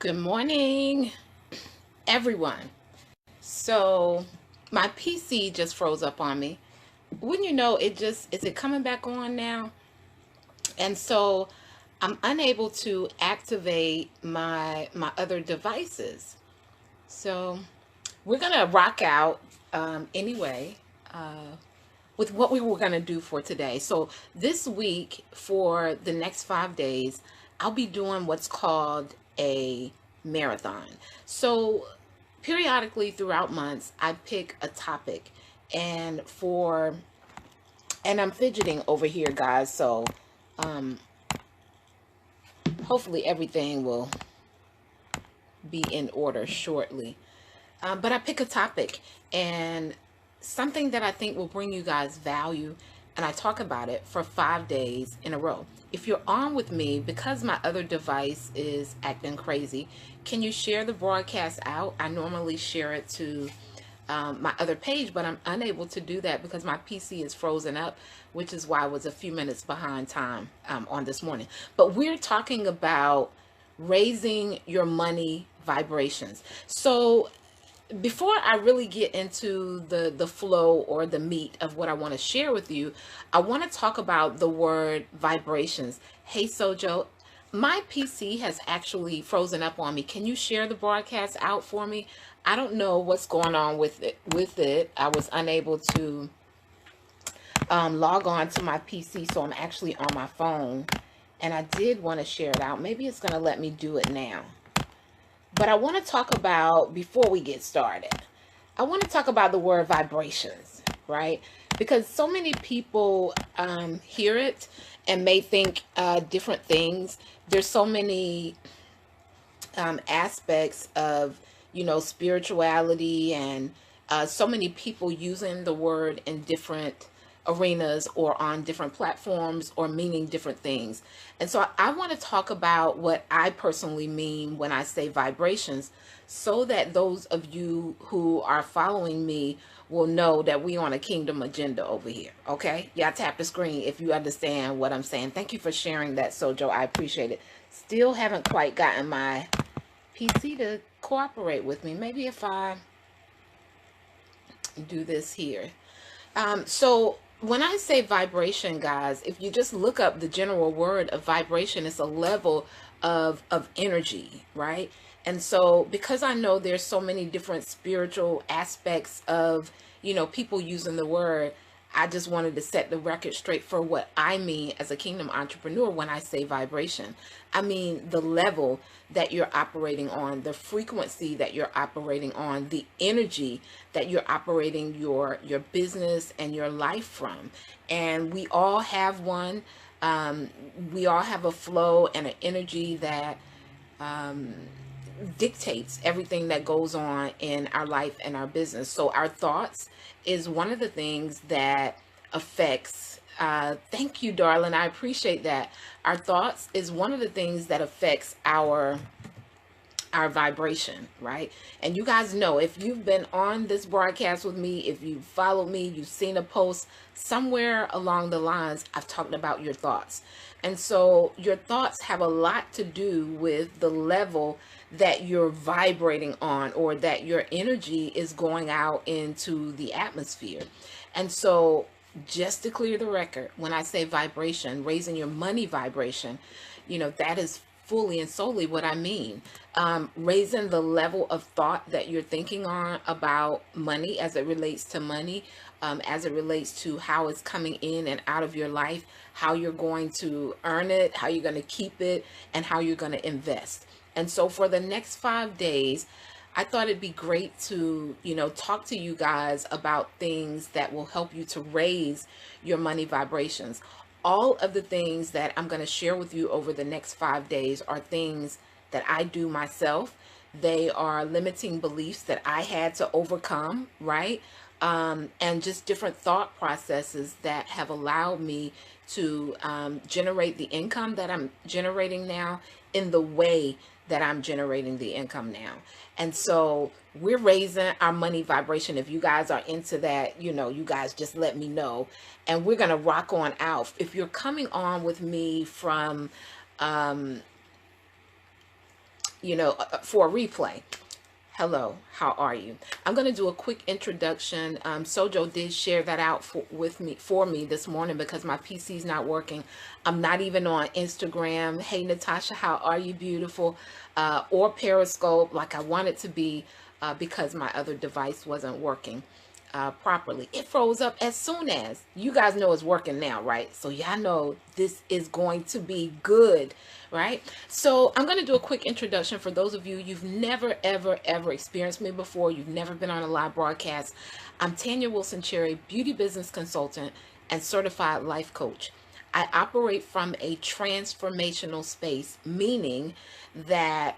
Good morning, everyone. So, my PC just froze up on me. Wouldn't you know, is it coming back on now? And so, I'm unable to activate my other devices. So, we're going to rock out anyway with what we were going to do for today. So, this week, for the next 5 days, I'll be doing what's called a marathon. So, periodically throughout months, I pick a topic, and for and I'm fidgeting over here, guys. So, um, hopefully everything will be in order shortly. But I pick a topic and something that I think will bring you guys value, and I talk about it for 5 days in a row. If you're on with me, because my other device is acting crazy, can you share the broadcast out? I normally share it to my other page, but I'm unable to do that because my PC is frozen up, which is why I was a few minutes behind time on this morning. But we're talking about raising your money vibrations. So before I really get into the flow or the meat of what I want to share with you, I want to talk about the word vibrations. Hey Sojo, my PC has actually frozen up on me. Can you share the broadcast out for me? I don't know what's going on with it. I was unable to log on to my PC, so I'm actually on my phone, and I did want to share it out. Maybe it's going to let me do it now. But I want to talk about, before we get started, I want to talk about the word vibrations, right? Because so many people hear it and may think different things. There's so many aspects of, spirituality, and so many people using the word in different arenas or on different platforms or meaning different things. And so I want to talk about what I personally mean when I say vibrations, so that those of you who are following me will know that we on a kingdom agenda over here. Okay? Y'all tap the screen if you understand what I'm saying. Thank you for sharing that, Sojo. I appreciate it. Still haven't quite gotten my PC to cooperate with me. Maybe if I do this here. So when I say vibration, guys, if you just look up the general word of vibration, it's a level of energy, right? And so because I know there's so many different spiritual aspects of, people using the word, I just wanted to set the record straight for what I mean as a kingdom entrepreneur when I say vibration. I mean the level that you're operating on, the frequency that you're operating on, the energy that you're operating your business and your life from. And we all have one. We all have a flow and an energy that dictates everything that goes on in our life and our business. So our thoughts is one of the things that affects, thank you, darling, I appreciate that. Our thoughts is one of the things that affects our vibration, right? And you guys know, if you've been on this broadcast with me, if you've followed me, you've seen a post somewhere along the lines, I've talked about your thoughts. And so your thoughts have a lot to do with the level that you're vibrating on, or that your energy is going out into the atmosphere. And so, just to clear the record, when I say vibration, raising your money vibration, that is fully and solely what I mean. Raising the level of thought that you're thinking on about money, as it relates to money, as it relates to how it's coming in and out of your life, how you're going to earn it, how you're going to keep it, and how you're going to invest. And so for the next 5 days, I thought it'd be great to, talk to you guys about things that will help you to raise your money vibrations. All of the things that I'm going to share with you over the next 5 days are things that I do myself. They are limiting beliefs that I had to overcome, right? And just different thought processes that have allowed me to generate the income that I'm generating now in the way that I'm generating the income now. And so we're raising our money vibration. If you guys are into that, you guys just let me know. And we're going to rock on out. If you're coming on with me from for a replay. Hello, how are you? I'm going to do a quick introduction. Sojo did share that out for me this morning because my PC's not working. I'm not even on Instagram. Hey, Natasha, how are you, beautiful? Or Periscope, like I wanted to be, because my other device wasn't working properly. It froze up as soon as. You guys know it's working now, right? So y'all know this is going to be good, right? So I'm going to do a quick introduction for those of you, you've never, ever, ever experienced me before. You've never been on a live broadcast. I'm Tanya Wilson Cherry, beauty business consultant and certified life coach. I operate from a transformational space, meaning that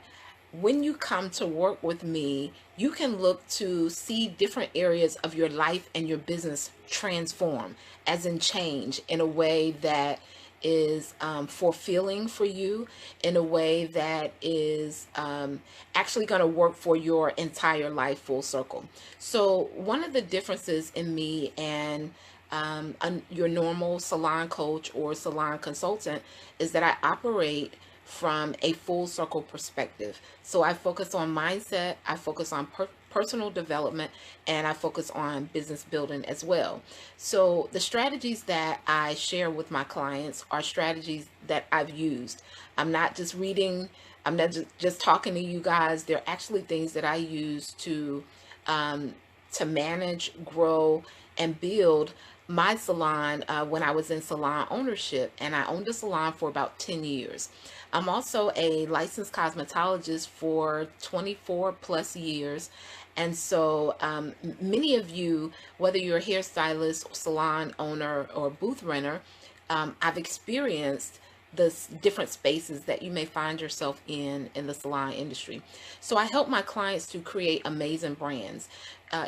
when you come to work with me, you can look to see different areas of your life and your business transform, as in change, in a way that is fulfilling for you, in a way that is actually going to work for your entire life full circle. So one of the differences in me and your normal salon coach or salon consultant is that I operate from a full circle perspective. So I focus on mindset, I focus on personal development, and I focus on business building as well. So the strategies that I share with my clients are strategies that I've used. I'm not just reading, I'm not just talking to you guys. They're actually things that I use to manage, grow, and build my salon when I was in salon ownership, and I owned a salon for about 10 years. I'm also a licensed cosmetologist for 24 plus years. And so many of you, whether you're a hairstylist, salon owner, or booth renter, I've experienced the different spaces that you may find yourself in the salon industry. So I help my clients to create amazing brands.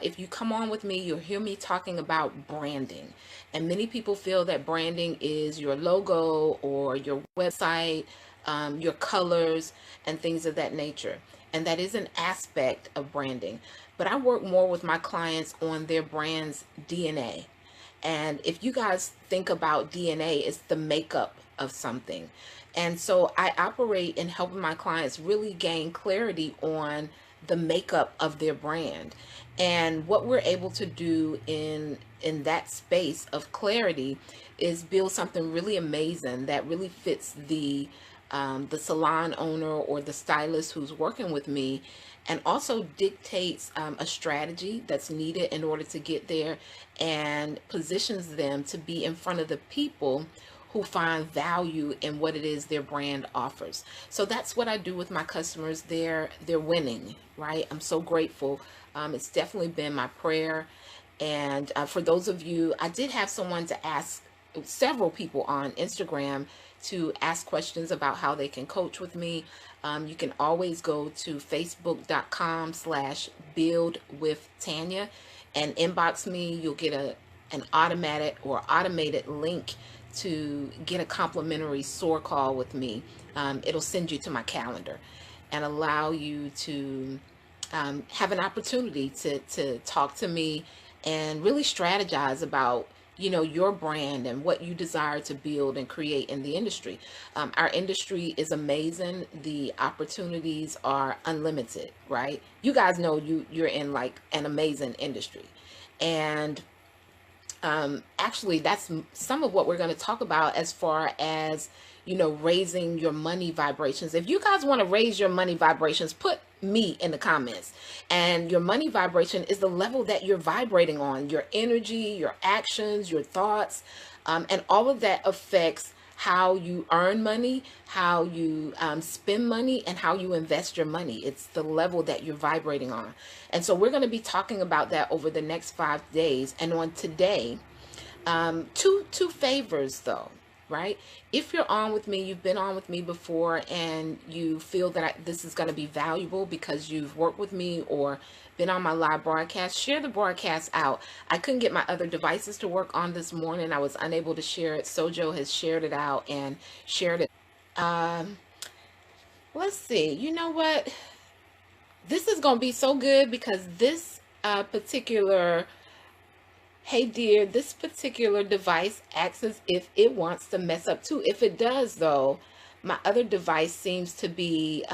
If you come on with me, you'll hear me talking about branding. And many people feel that branding is your logo or your website, your colors, and things of that nature. And that is an aspect of branding. But I work more with my clients on their brand's DNA. And if you guys think about DNA, it's the makeup of something. And so I operate in helping my clients really gain clarity on the makeup of their brand. And what we're able to do in that space of clarity is build something really amazing that really fits the salon owner or the stylist who's working with me, and also dictates a strategy that's needed in order to get there, and positions them to be in front of the people who find value in what it is their brand offers. So that's what I do with my customers. They're winning, right? I'm so grateful. It's definitely been my prayer. And for those of you, I did have someone to ask, several people on Instagram, to ask questions about how they can coach with me. You can always go to facebook.com/buildwithtanya and inbox me. You'll get an automatic or automated link to get a complimentary SOAR call with me. It'll send you to my calendar and allow you to have an opportunity to talk to me and really strategize about your brand and what you desire to build and create in the industry. Our industry is amazing. The opportunities are unlimited, right? You guys know you're in like an amazing industry. And actually, that's some of what we're going to talk about as far as, raising your money vibrations. If you guys want to raise your money vibrations, put me in the comments. And your money vibration is the level that you're vibrating on, your energy, your actions, your thoughts, and all of that affects how you earn money, how you spend money, and how you invest your money. It's the level that you're vibrating on. And so we're going to be talking about that over the next 5 days. And on today, two favors though, right? If you're on with me, you've been on with me before, and you feel that this is going to be valuable because you've worked with me or been on my live broadcast, share the broadcast out. I couldn't get my other devices to work on this morning. I was unable to share it. Sojo has shared it out and shared it. Let's see. You know what? This is going to be so good because this particular, hey dear, this particular device acts as if it wants to mess up too. If it does though, my other device seems to be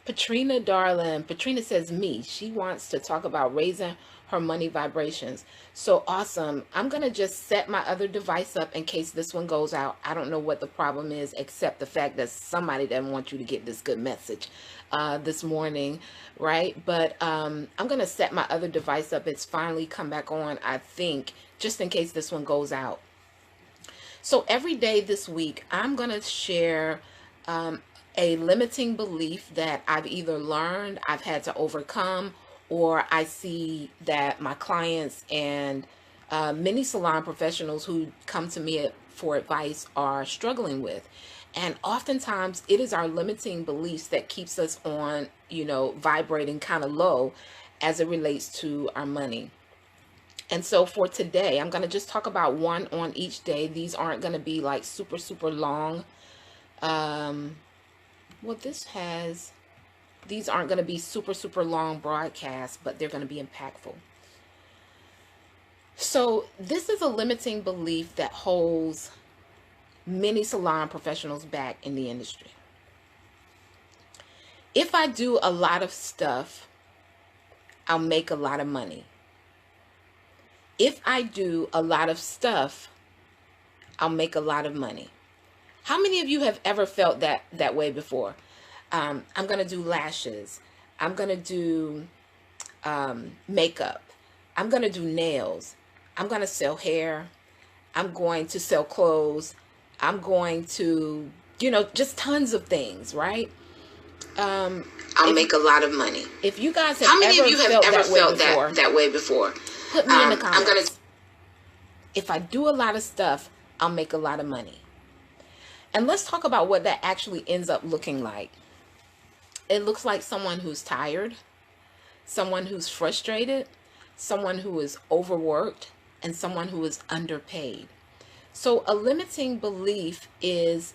Patrina, darling. Patrina says me. She wants to talk about raising her money vibrations. So awesome. I'm going to just set my other device up in case this one goes out. I don't know what the problem is, except the fact that somebody doesn't want you to get this good message this morning, right? But I'm going to set my other device up. It's finally come back on, I think, just in case this one goes out. So every day this week, I'm going to share a limiting belief that I've either learned, I've had to overcome, or I see that my clients and many salon professionals who come to me for advice are struggling with. And oftentimes it is our limiting beliefs that keeps us on, vibrating kind of low as it relates to our money. And so for today, I'm going to just talk about one on each day. These aren't going to be like super, super long. Well, these aren't going to be super, super long broadcasts, but they're going to be impactful. So this is a limiting belief that holds many salon professionals back in the industry. If I do a lot of stuff, I'll make a lot of money. If I do a lot of stuff, I'll make a lot of money. How many of you have ever felt that way before? I'm going to do lashes. I'm going to do makeup. I'm going to do nails. I'm going to sell hair. I'm going to sell clothes. I'm going to, just tons of things, right? I'll make a lot of money. If you guys have ever felt that way before, put me in the comments. If I do a lot of stuff, I'll make a lot of money. And let's talk about what that actually ends up looking like. It looks like someone who's tired, someone who's frustrated, someone who is overworked, and someone who is underpaid. So a limiting belief is,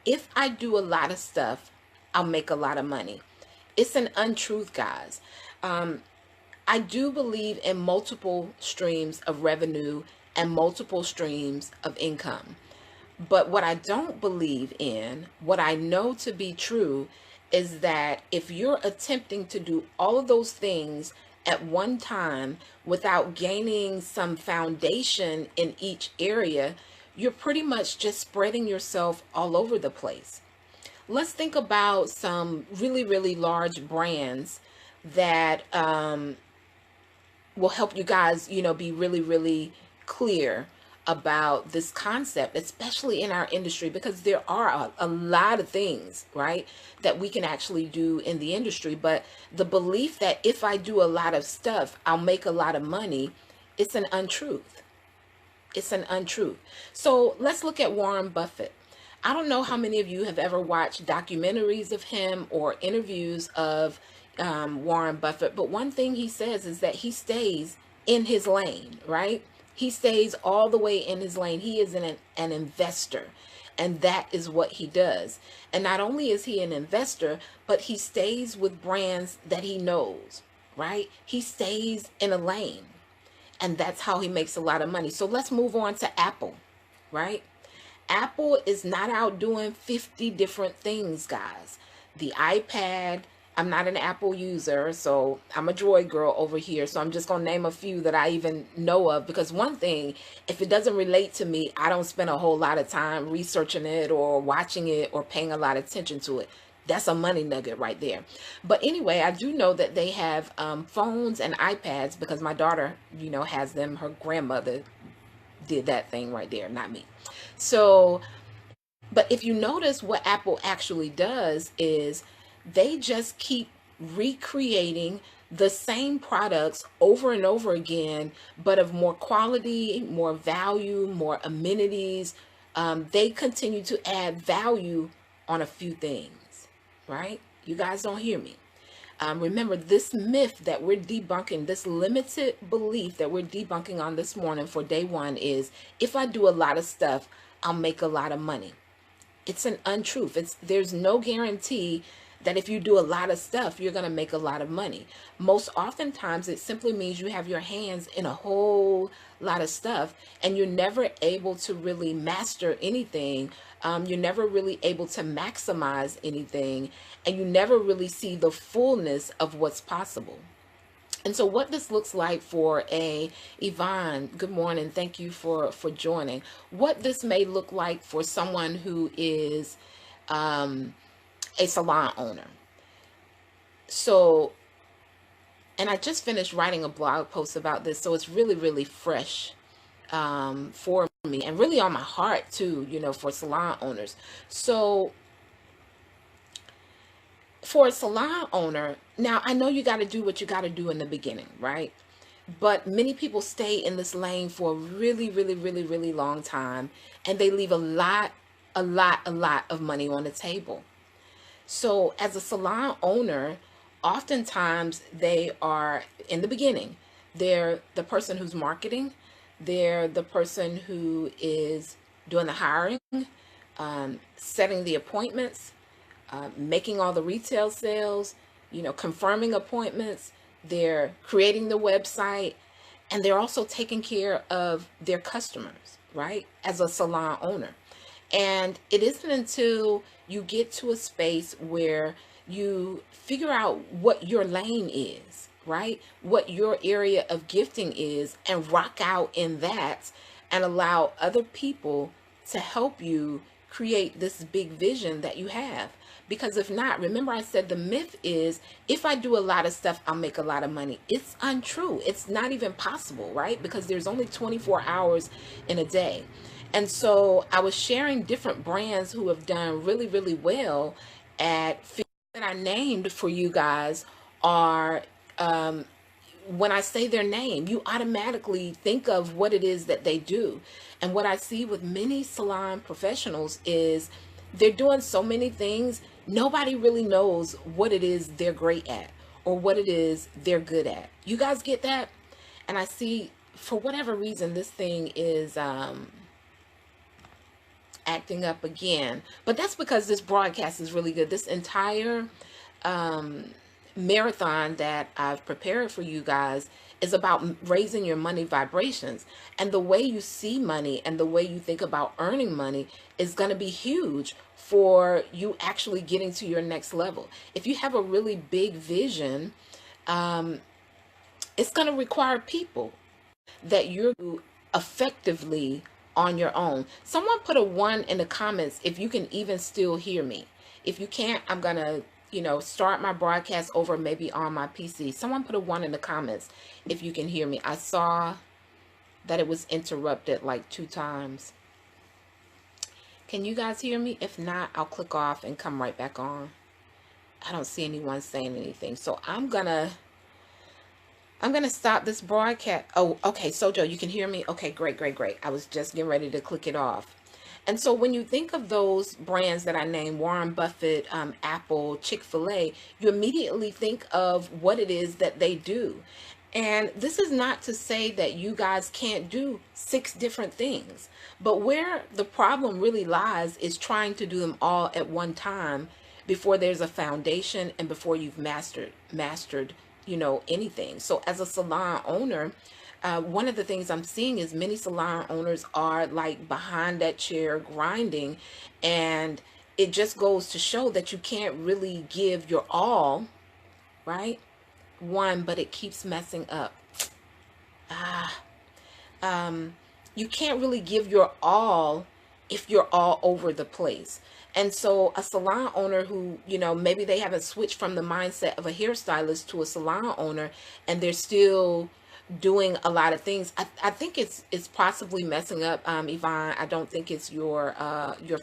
if I do a lot of stuff, I'll make a lot of money. It's an untruth, guys. I do believe in multiple streams of revenue and multiple streams of income. But what I don't believe in, what I know to be true, is that if you're attempting to do all of those things at one time without gaining some foundation in each area, you're pretty much just spreading yourself all over the place. Let's think about some really, really large brands that will help you guys, be really, really clear about this concept, especially in our industry, because there are a lot of things, right, that we can actually do in the industry. But the belief that if I do a lot of stuff, I'll make a lot of money, it's an untruth. It's an untruth. So let's look at Warren Buffett. I don't know how many of you have ever watched documentaries of him or interviews of Warren Buffett, but one thing he says is that he stays in his lane, right? He stays all the way in his lane. He is an investor, and that is what he does. And not only is he an investor, but he stays with brands that he knows, right? He stays in a lane, and that's how he makes a lot of money. So let's move on to Apple, right? Apple is not out doing 50 different things, guys. The iPad, I'm not an Apple user, so I'm a Droid girl over here. So I'm just going to name a few that I even know of, because one thing, if it doesn't relate to me, I don't spend a whole lot of time researching it or watching it or paying a lot of attention to it. That's a money nugget right there. But anyway, I do know that they have phones and iPads, because my daughter, has them. Her grandmother did that thing right there, not me. So, but if you notice, what Apple actually does is they just keep recreating the same products over and over again, but of more quality, more value, more amenities. They continue to add value on a few things, right? You guys don't hear me. Remember, this myth that we're debunking, this limited belief that we're debunking on this morning for day one is, if I do a lot of stuff, I'll make a lot of money. It's an untruth. There's no guarantee that if you do a lot of stuff, you're going to make a lot of money. Most oftentimes, it simply means you have your hands in a whole lot of stuff and you're never able to really master anything. You're never really able to maximize anything, and you never really see the fullness of what's possible. And so what this looks like for a Yvonne, good morning, thank you for joining. What this may look like for someone who is a salon owner. So, and I just finished writing a blog post about this, so it's really, really fresh for me, and really on my heart too, for salon owners. So for a salon owner, now I know you got to do what you got to do in the beginning, right? But many people stay in this lane for a really, really, really, really long time, and they leave a lot of money on the table. So as a salon owner, oftentimes they are, in the beginning, they're the person who's marketing, they're the person who is doing the hiring, setting the appointments, making all the retail sales, confirming appointments, they're creating the website, and they're also taking care of their customers, right? As a salon owner. And it isn't until you get to a space where you figure out what your lane is, right? What your area of gifting is, and rock out in that and allow other people to help you create this big vision that you have. Because if not, remember I said the myth is if I do a lot of stuff, I'll make a lot of money. It's untrue. It's not even possible, right? Because there's only 24 hours in a day. And so I was sharing different brands who have done really, really well at that I named for you guys are, when I say their name, you automatically think of what it is that they do. And what I see with many salon professionals is they're doing so many things, nobody really knows what it is they're great at or what it is they're good at. You guys get that? And I see, for whatever reason, this thing is acting up again. But that's because this broadcast is really good. This entire marathon that I've prepared for you guys is about raising your money vibrations. And the way you see money and the way you think about earning money is going to be huge for you actually getting to your next level. If you have a really big vision, it's going to require people that you're effectively on your own. Someone put a 1 in the comments if you can even still hear me. If you can't, I'm going to start my broadcast over maybe on my PC. Someone put a 1 in the comments if you can hear me. I saw that it was interrupted like 2 times. Can you guys hear me? If not, I'll click off and come right back on. I don't see anyone saying anything. So I'm gonna stop this broadcast. Oh, okay, Sojo, you can hear me? Okay, great. I was just getting ready to click it off. And so when you think of those brands that I named, Warren Buffett, Apple, Chick-fil-A, you immediately think of what it is that they do. And this is not to say that you guys can't do 6 different things, but where the problem really lies is trying to do them all at one time before there's a foundation and before you've mastered anything. So as a salon owner, one of the things I'm seeing is many salon owners are like behind that chair grinding, and it just goes to show that you can't really give your all, right? But it keeps messing up. You can't really give your all if you're all over the place. And so a salon owner who, maybe they haven't switched from the mindset of a hairstylist to a salon owner, and they're still doing a lot of things. I think it's possibly messing up, Yvonne. I don't think it's your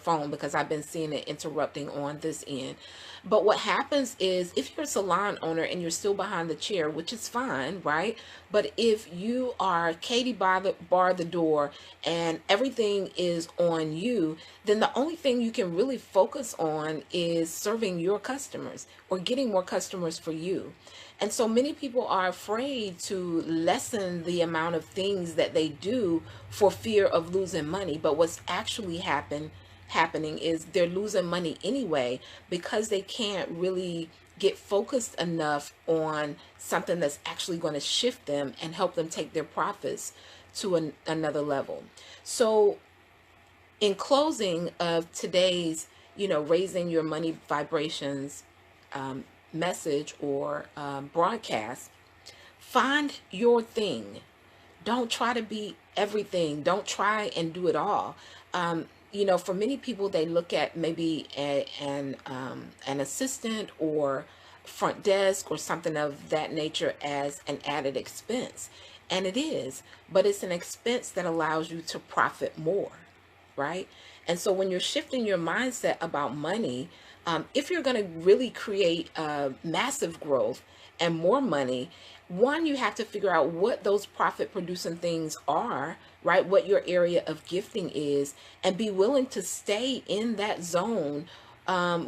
phone, because I've been seeing it interrupting on this end. But what happens is if you're a salon owner and you're still behind the chair, which is fine, right? But if you are Katie bar the door and everything is on you, then the only thing you can really focus on is serving your customers or getting more customers for you. And so many people are afraid to lessen the amount of things that they do for fear of losing money. But what's actually happening happening is they're losing money anyway because they can't really get focused enough on something that's actually going to shift them and help them take their profits to another level. So in closing of today's, raising your money vibrations message or broadcast, find your thing. Don't try to be everything. Don't try and do it all. For many people, they look at maybe an assistant or front desk or something of that nature as an added expense. And it is, but it's an expense that allows you to profit more, right? And so when you're shifting your mindset about money, if you're going to really create massive growth and more money, one, you have to figure out what those profit producing things are, right? What your area of gifting is, and be willing to stay in that zone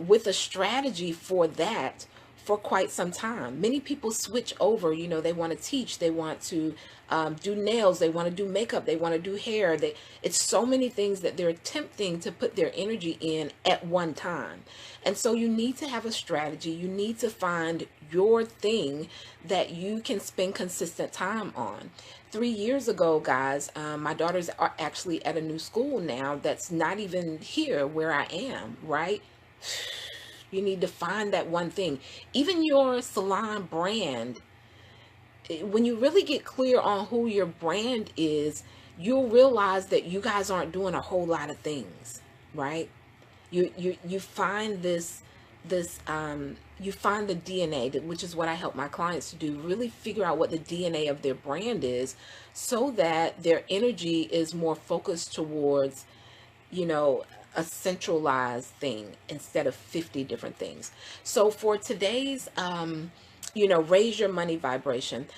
with a strategy for that for quite some time. Many people switch over, they want to teach, they want to do nails, they want to do makeup, they want to do hair. It's so many things that they're attempting to put their energy in at one time. And so you need to have a strategy. You need to find your thing that you can spend consistent time on. 3 years ago, guys, my daughters are actually at a new school now that's not even here where I am, right? You need to find that one thing. Even your salon brand, when you really get clear on who your brand is, you'll realize that you guys aren't doing a whole lot of things, right? You find you find the DNA, which is what I help my clients to do. Really figure out what the DNA of their brand is, so that their energy is more focused towards, a centralized thing instead of 50 different things. So for today's, raise your money vibration,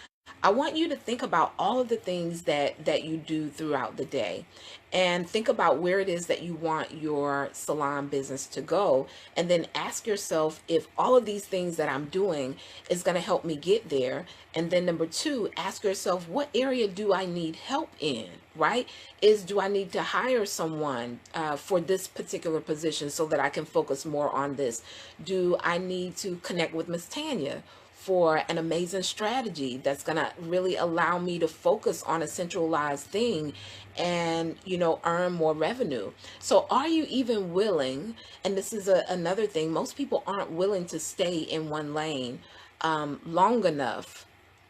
I want you to think about all of the things that you do throughout the day, and think about where it is that you want your salon business to go. And then ask yourself if all of these things that I'm doing is going to help me get there. And then number two, ask yourself, what area do I need help in, right? Do I need to hire someone for this particular position so that I can focus more on this? Do I need to connect with Miss Tanya for an amazing strategy that's going to really allow me to focus on a centralized thing and, earn more revenue? So are you even willing, and this is another thing, most people aren't willing to stay in one lane long enough,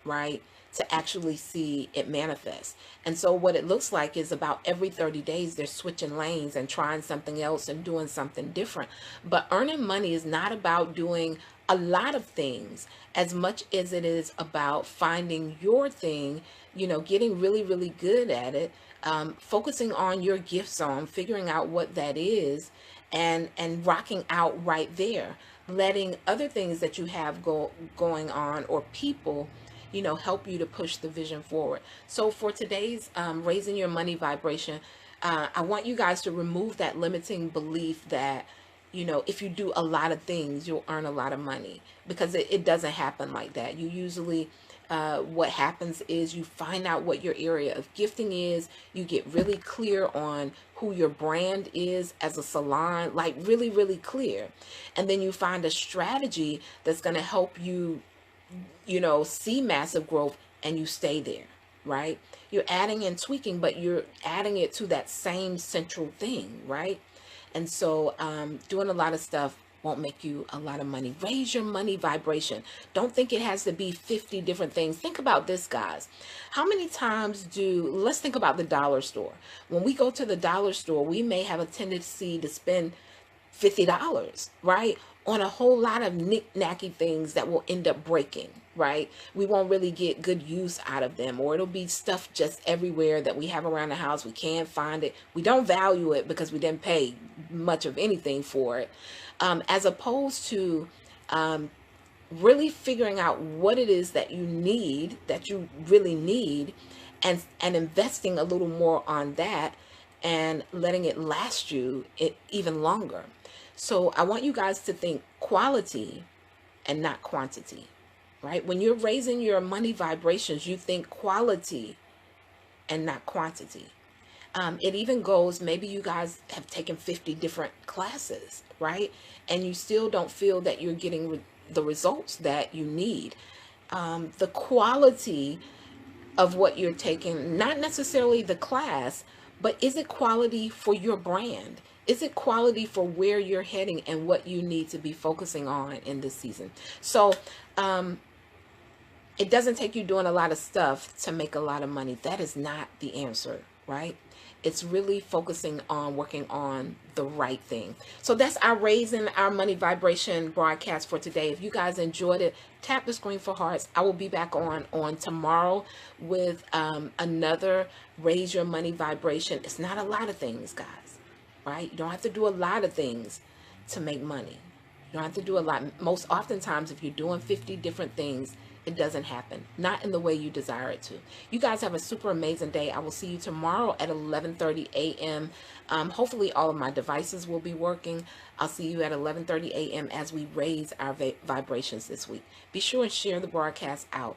right, to actually see it manifest. And so what it looks like is about every 30 days they're switching lanes and trying something else and doing something different. But earning money is not about doing a lot of things as much as it is about finding your thing, getting really, really good at it, focusing on your gift zone, figuring out what that is, and rocking out right there, letting other things that you have going on or people help you to push the vision forward. So for today's raising your money vibration, I want you guys to remove that limiting belief that, if you do a lot of things, you'll earn a lot of money, because it doesn't happen like that. You usually, what happens is you find out what your area of gifting is. You get really clear on who your brand is as a salon, like really, really clear. And then you find a strategy that's going to help you, see massive growth, and you stay there, right? You're adding and tweaking, but you're adding it to that same central thing, right? And so doing a lot of stuff won't make you a lot of money. Raise your money vibration. Don't think it has to be 50 different things. Think about this, guys. How many times let's think about the dollar store. When we go to the dollar store, we may have a tendency to spend $50, right, on a whole lot of knick-knacky things that will end up breaking, right? We won't really get good use out of them, or it'll be stuff just everywhere that we have around the house. We can't find it. We don't value it because we didn't pay much of anything for it, as opposed to really figuring out what it is that you really need, and investing a little more on that, and letting it last you even longer. So I want you guys to think quality and not quantity, right? When you're raising your money vibrations, you think quality and not quantity. It even goes, maybe you guys have taken 50 different classes, right? And you still don't feel that you're getting the results that you need. The quality of what you're taking, not necessarily the class, but is it quality for your brand? Is it quality for where you're heading and what you need to be focusing on in this season? So it doesn't take you doing a lot of stuff to make a lot of money. That is not the answer, right? It's really focusing on working on the right thing. So that's our Raising Our Money Vibration broadcast for today. If you guys enjoyed it, tap the screen for hearts. I will be back on tomorrow with another Raise Your Money Vibration. It's not a lot of things, guys, right? You don't have to do a lot of things to make money. You don't have to do a lot. Most oftentimes, if you're doing 50 different things, it doesn't happen. Not in the way you desire it to. You guys have a super amazing day. I will see you tomorrow at 11:30 a.m. Hopefully all of my devices will be working. I'll see you at 11:30 a.m. as we raise our vibrations this week. Be sure and share the broadcast out.